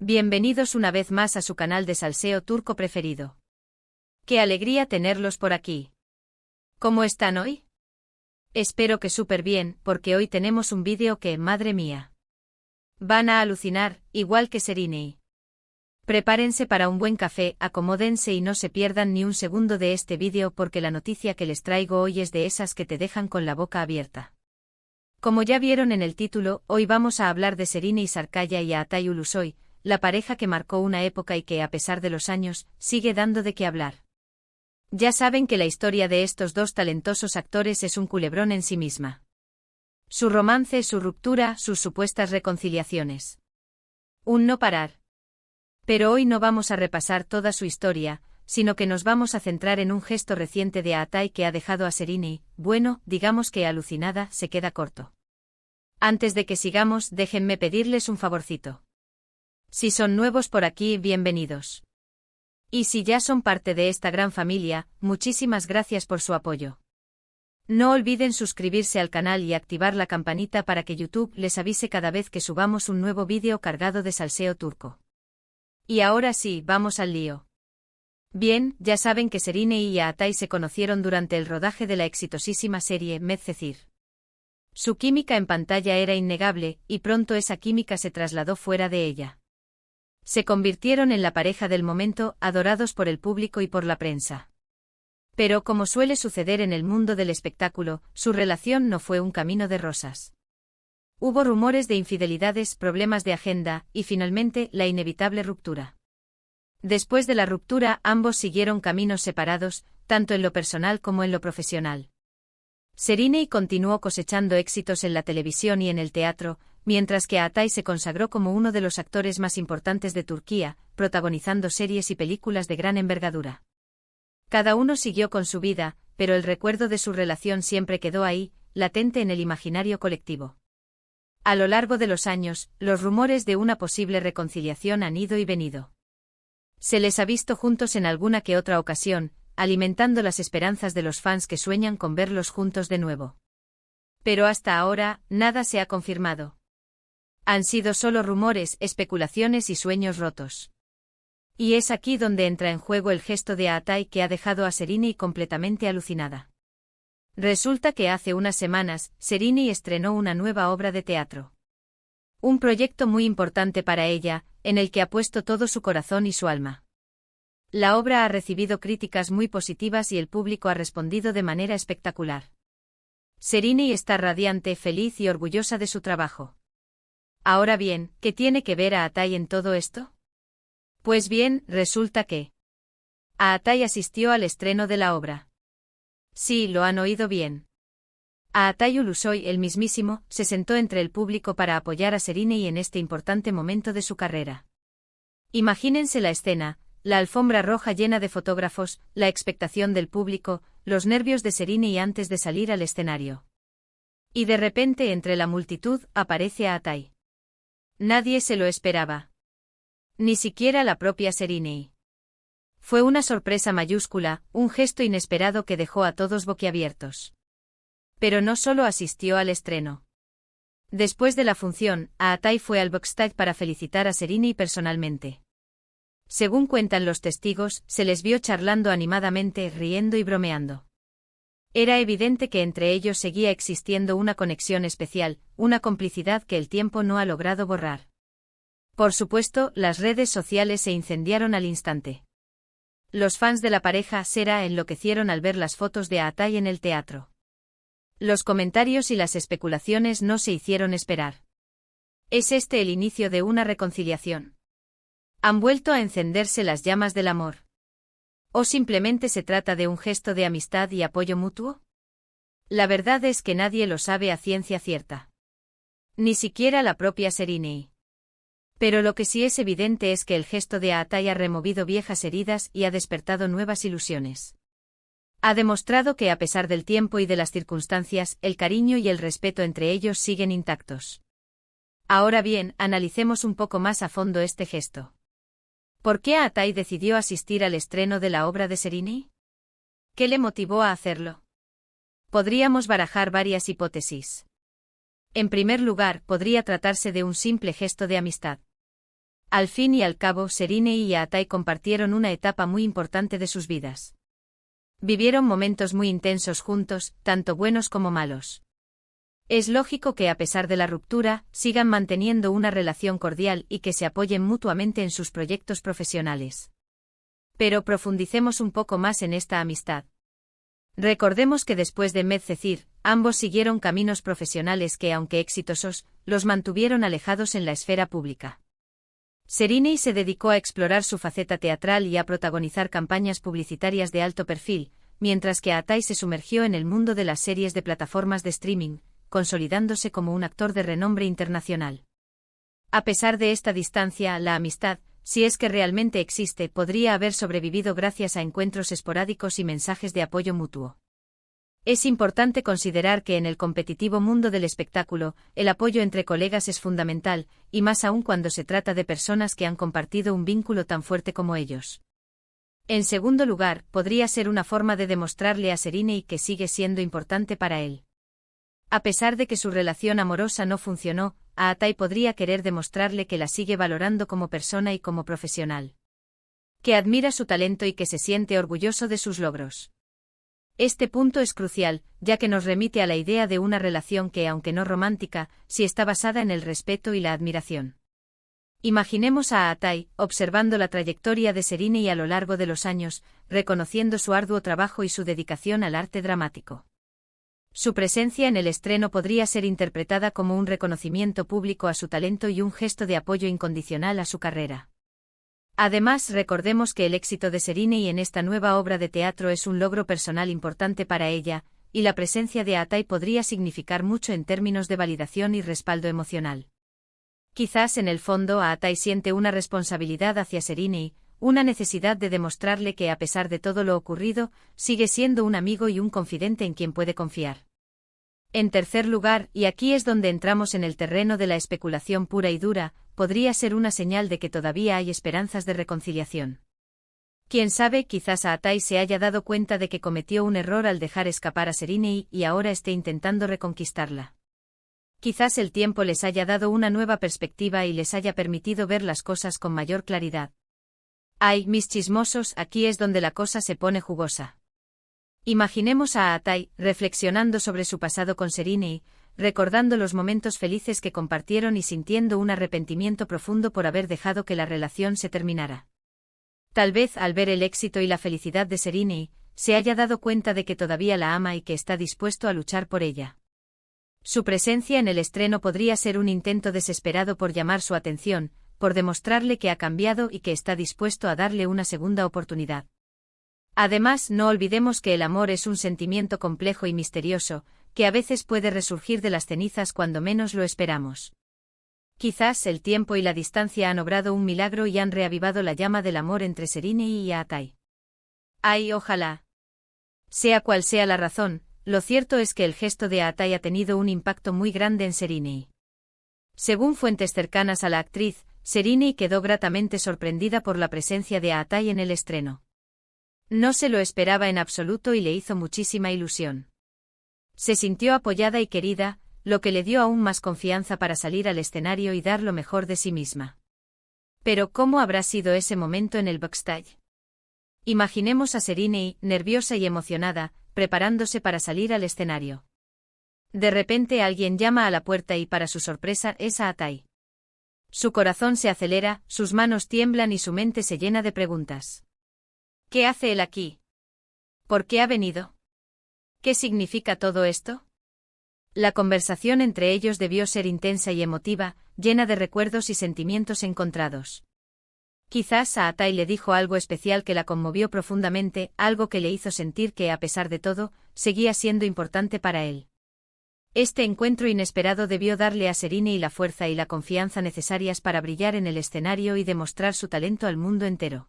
Bienvenidos una vez más a su canal de salseo turco preferido. ¡Qué alegría tenerlos por aquí! ¿Cómo están hoy? Espero que súper bien, porque hoy tenemos un vídeo que, madre mía, van a alucinar, igual que Serenei. Prepárense para un buen café, acomódense y no se pierdan ni un segundo de este vídeo porque la noticia que les traigo hoy es de esas que te dejan con la boca abierta. Como ya vieron en el título, hoy vamos a hablar de Serenei Sarıkaya y Atay Ulusoy, la pareja que marcó una época y que, a pesar de los años, sigue dando de qué hablar. Ya saben que la historia de estos dos talentosos actores es un culebrón en sí misma. Su romance, su ruptura, sus supuestas reconciliaciones. Un no parar. Pero hoy no vamos a repasar toda su historia, sino que nos vamos a centrar en un gesto reciente de Atay que ha dejado a Serenei, bueno, digamos que alucinada, se queda corto. Antes de que sigamos, déjenme pedirles un favorcito. Si son nuevos por aquí, bienvenidos. Y si ya son parte de esta gran familia, muchísimas gracias por su apoyo. No olviden suscribirse al canal y activar la campanita para que YouTube les avise cada vez que subamos un nuevo vídeo cargado de salseo turco. Y ahora sí, vamos al lío. Bien, ya saben que Serenei y Atay se conocieron durante el rodaje de la exitosísima serie Medcezir. Su química en pantalla era innegable, y pronto esa química se trasladó fuera de ella. Se convirtieron en la pareja del momento, adorados por el público y por la prensa. Pero como suele suceder en el mundo del espectáculo, su relación no fue un camino de rosas. Hubo rumores de infidelidades, problemas de agenda, y finalmente, la inevitable ruptura. Después de la ruptura, ambos siguieron caminos separados, tanto en lo personal como en lo profesional. Serenei continuó cosechando éxitos en la televisión y en el teatro, mientras que Atay se consagró como uno de los actores más importantes de Turquía, protagonizando series y películas de gran envergadura. Cada uno siguió con su vida, pero el recuerdo de su relación siempre quedó ahí, latente en el imaginario colectivo. A lo largo de los años, los rumores de una posible reconciliación han ido y venido. Se les ha visto juntos en alguna que otra ocasión, alimentando las esperanzas de los fans que sueñan con verlos juntos de nuevo. Pero hasta ahora, nada se ha confirmado. Han sido solo rumores, especulaciones y sueños rotos. Y es aquí donde entra en juego el gesto de Atay que ha dejado a Serenei completamente alucinada. Resulta que hace unas semanas, Serenei estrenó una nueva obra de teatro. Un proyecto muy importante para ella, en el que ha puesto todo su corazón y su alma. La obra ha recibido críticas muy positivas y el público ha respondido de manera espectacular. Serenei está radiante, feliz y orgullosa de su trabajo. Ahora bien, ¿qué tiene que ver a Atay en todo esto? Pues bien, resulta que Atay asistió al estreno de la obra. Sí, lo han oído bien. Atay Ulusoy, el mismísimo, se sentó entre el público para apoyar a Serenei en este importante momento de su carrera. Imagínense la escena, la alfombra roja llena de fotógrafos, la expectación del público, los nervios de Serenei antes de salir al escenario. Y de repente entre la multitud aparece Atay. Nadie se lo esperaba. Ni siquiera la propia Serenei. Fue una sorpresa mayúscula, un gesto inesperado que dejó a todos boquiabiertos. Pero no solo asistió al estreno. Después de la función, Atay fue al backstage para felicitar a Serenei personalmente. Según cuentan los testigos, se les vio charlando animadamente, riendo y bromeando. Era evidente que entre ellos seguía existiendo una conexión especial, una complicidad que el tiempo no ha logrado borrar. Por supuesto, las redes sociales se incendiaron al instante. Los fans de la pareja enloquecieron al ver las fotos de Atay en el teatro. Los comentarios y las especulaciones no se hicieron esperar. ¿Es este el inicio de una reconciliación? ¿Han vuelto a encenderse las llamas del amor? ¿O simplemente se trata de un gesto de amistad y apoyo mutuo? La verdad es que nadie lo sabe a ciencia cierta. Ni siquiera la propia Serenei. Pero lo que sí es evidente es que el gesto de Atay ha removido viejas heridas y ha despertado nuevas ilusiones. Ha demostrado que a pesar del tiempo y de las circunstancias, el cariño y el respeto entre ellos siguen intactos. Ahora bien, analicemos un poco más a fondo este gesto. ¿Por qué Atay decidió asistir al estreno de la obra de Serenei? ¿Qué le motivó a hacerlo? Podríamos barajar varias hipótesis. En primer lugar, podría tratarse de un simple gesto de amistad. Al fin y al cabo, Serine y Aatai compartieron una etapa muy importante de sus vidas. Vivieron momentos muy intensos juntos, tanto buenos como malos. Es lógico que a pesar de la ruptura, sigan manteniendo una relación cordial y que se apoyen mutuamente en sus proyectos profesionales. Pero profundicemos un poco más en esta amistad. Recordemos que después de Medcezir, ambos siguieron caminos profesionales que, aunque exitosos, los mantuvieron alejados en la esfera pública. Serine se dedicó a explorar su faceta teatral y a protagonizar campañas publicitarias de alto perfil, mientras que Aatai se sumergió en el mundo de las series de plataformas de streaming, consolidándose como un actor de renombre internacional. A pesar de esta distancia, la amistad, si es que realmente existe, podría haber sobrevivido gracias a encuentros esporádicos y mensajes de apoyo mutuo. Es importante considerar que en el competitivo mundo del espectáculo, el apoyo entre colegas es fundamental, y más aún cuando se trata de personas que han compartido un vínculo tan fuerte como ellos. En segundo lugar, podría ser una forma de demostrarle a Serine que sigue siendo importante para él. A pesar de que su relación amorosa no funcionó, Aatai podría querer demostrarle que la sigue valorando como persona y como profesional. Que admira su talento y que se siente orgulloso de sus logros. Este punto es crucial, ya que nos remite a la idea de una relación que, aunque no romántica, sí está basada en el respeto y la admiración. Imaginemos a Aatai, observando la trayectoria de Serine a lo largo de los años, reconociendo su arduo trabajo y su dedicación al arte dramático. Su presencia en el estreno podría ser interpretada como un reconocimiento público a su talento y un gesto de apoyo incondicional a su carrera. Además, recordemos que el éxito de Serine en esta nueva obra de teatro es un logro personal importante para ella, y la presencia de Aatai podría significar mucho en términos de validación y respaldo emocional. Quizás en el fondo Aatai siente una responsabilidad hacia Serine, una necesidad de demostrarle que a pesar de todo lo ocurrido, sigue siendo un amigo y un confidente en quien puede confiar. En tercer lugar, y aquí es donde entramos en el terreno de la especulación pura y dura, podría ser una señal de que todavía hay esperanzas de reconciliación. Quién sabe, quizás Aatai se haya dado cuenta de que cometió un error al dejar escapar a Serine y ahora esté intentando reconquistarla. Quizás el tiempo les haya dado una nueva perspectiva y les haya permitido ver las cosas con mayor claridad. Ay, mis chismosos, aquí es donde la cosa se pone jugosa. Imaginemos a Aatai, reflexionando sobre su pasado con Serine, recordando los momentos felices que compartieron y sintiendo un arrepentimiento profundo por haber dejado que la relación se terminara. Tal vez al ver el éxito y la felicidad de Serine, se haya dado cuenta de que todavía la ama y que está dispuesto a luchar por ella. Su presencia en el estreno podría ser un intento desesperado por llamar su atención, por demostrarle que ha cambiado y que está dispuesto a darle una segunda oportunidad. Además, no olvidemos que el amor es un sentimiento complejo y misterioso, que a veces puede resurgir de las cenizas cuando menos lo esperamos. Quizás el tiempo y la distancia han obrado un milagro y han reavivado la llama del amor entre Serine y Aatai. ¡Ay, ojalá! Sea cual sea la razón, lo cierto es que el gesto de Aatai ha tenido un impacto muy grande en Serine. Según fuentes cercanas a la actriz, Serine quedó gratamente sorprendida por la presencia de Aatai en el estreno. No se lo esperaba en absoluto y le hizo muchísima ilusión. Se sintió apoyada y querida, lo que le dio aún más confianza para salir al escenario y dar lo mejor de sí misma. Pero ¿cómo habrá sido ese momento en el backstage? Imaginemos a Serine, nerviosa y emocionada, preparándose para salir al escenario. De repente alguien llama a la puerta y para su sorpresa es Aatai. Su corazón se acelera, sus manos tiemblan y su mente se llena de preguntas. ¿Qué hace él aquí? ¿Por qué ha venido? ¿Qué significa todo esto? La conversación entre ellos debió ser intensa y emotiva, llena de recuerdos y sentimientos encontrados. Quizás Aatai le dijo algo especial que la conmovió profundamente, algo que le hizo sentir que, a pesar de todo, seguía siendo importante para él. Este encuentro inesperado debió darle a Serine la fuerza y la confianza necesarias para brillar en el escenario y demostrar su talento al mundo entero.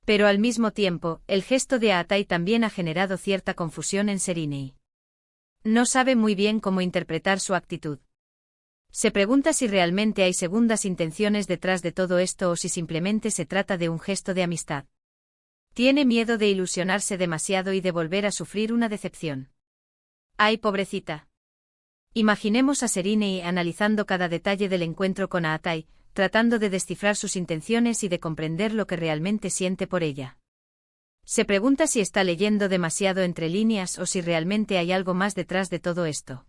Pero al mismo tiempo, el gesto de Aatai también ha generado cierta confusión en Serine. No sabe muy bien cómo interpretar su actitud. Se pregunta si realmente hay segundas intenciones detrás de todo esto o si simplemente se trata de un gesto de amistad. Tiene miedo de ilusionarse demasiado y de volver a sufrir una decepción. ¡Ay, pobrecita! Imaginemos a Serine analizando cada detalle del encuentro con Aatai, tratando de descifrar sus intenciones y de comprender lo que realmente siente por ella. Se pregunta si está leyendo demasiado entre líneas o si realmente hay algo más detrás de todo esto.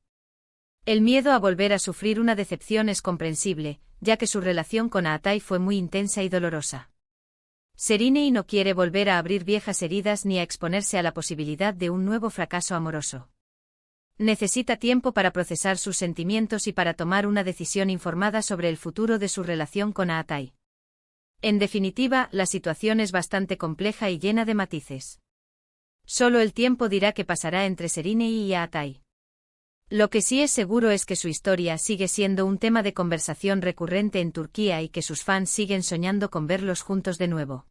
El miedo a volver a sufrir una decepción es comprensible, ya que su relación con Aatai fue muy intensa y dolorosa. Serinei no quiere volver a abrir viejas heridas ni a exponerse a la posibilidad de un nuevo fracaso amoroso. Necesita tiempo para procesar sus sentimientos y para tomar una decisión informada sobre el futuro de su relación con Aatai. En definitiva, la situación es bastante compleja y llena de matices. Solo el tiempo dirá qué pasará entre Serinei y Aatai. Lo que sí es seguro es que su historia sigue siendo un tema de conversación recurrente en Turquía y que sus fans siguen soñando con verlos juntos de nuevo.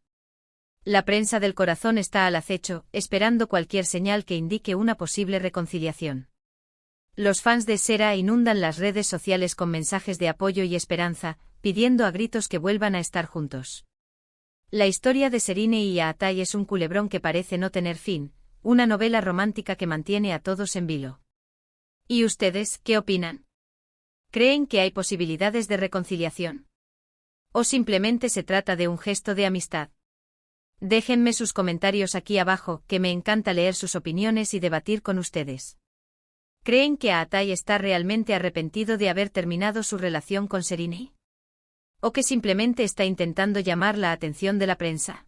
La prensa del corazón está al acecho, esperando cualquier señal que indique una posible reconciliación. Los fans de Sera inundan las redes sociales con mensajes de apoyo y esperanza, pidiendo a gritos que vuelvan a estar juntos. La historia de Serinei y Aatai es un culebrón que parece no tener fin, una novela romántica que mantiene a todos en vilo. ¿Y ustedes, qué opinan? ¿Creen que hay posibilidades de reconciliación? ¿O simplemente se trata de un gesto de amistad? Déjenme sus comentarios aquí abajo, que me encanta leer sus opiniones y debatir con ustedes. ¿Creen que Aatai está realmente arrepentido de haber terminado su relación con Serinei? ¿O que simplemente está intentando llamar la atención de la prensa?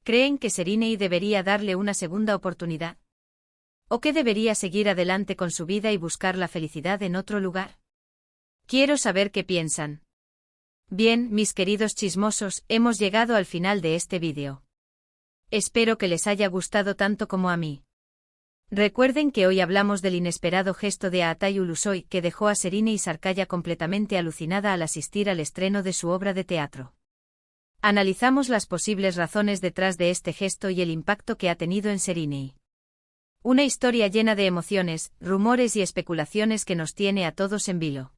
¿Creen que Serinei debería darle una segunda oportunidad? ¿O que debería seguir adelante con su vida y buscar la felicidad en otro lugar? Quiero saber qué piensan. Bien, mis queridos chismosos, hemos llegado al final de este vídeo. Espero que les haya gustado tanto como a mí. Recuerden que hoy hablamos del inesperado gesto de Aatai Ulusoy que dejó a Serinei Sarkaya completamente alucinada al asistir al estreno de su obra de teatro. Analizamos las posibles razones detrás de este gesto y el impacto que ha tenido en Serinei. Una historia llena de emociones, rumores y especulaciones que nos tiene a todos en vilo.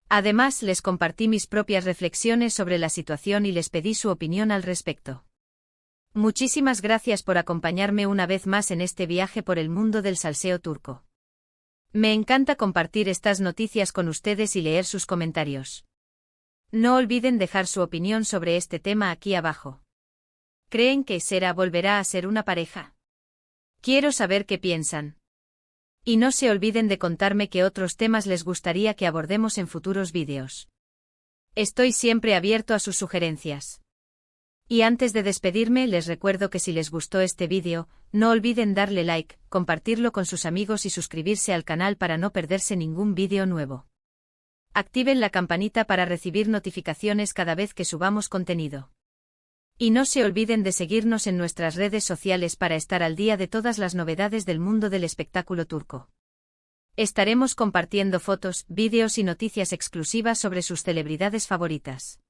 Además, les compartí mis propias reflexiones sobre la situación y les pedí su opinión al respecto. Muchísimas gracias por acompañarme una vez más en este viaje por el mundo del salseo turco. Me encanta compartir estas noticias con ustedes y leer sus comentarios. No olviden dejar su opinión sobre este tema aquí abajo. ¿Creen que Sera volverá a ser una pareja? Quiero saber qué piensan. Y no se olviden de contarme qué otros temas les gustaría que abordemos en futuros vídeos. Estoy siempre abierto a sus sugerencias. Y antes de despedirme les recuerdo que si les gustó este vídeo, no olviden darle like, compartirlo con sus amigos y suscribirse al canal para no perderse ningún vídeo nuevo. Activen la campanita para recibir notificaciones cada vez que subamos contenido. Y no se olviden de seguirnos en nuestras redes sociales para estar al día de todas las novedades del mundo del espectáculo turco. Estaremos compartiendo fotos, vídeos y noticias exclusivas sobre sus celebridades favoritas.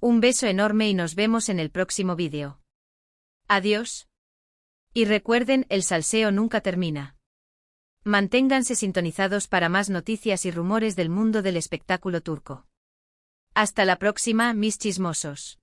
Un beso enorme y nos vemos en el próximo vídeo. Adiós. Y recuerden, el salseo nunca termina. Manténganse sintonizados para más noticias y rumores del mundo del espectáculo turco. Hasta la próxima, mis chismosos.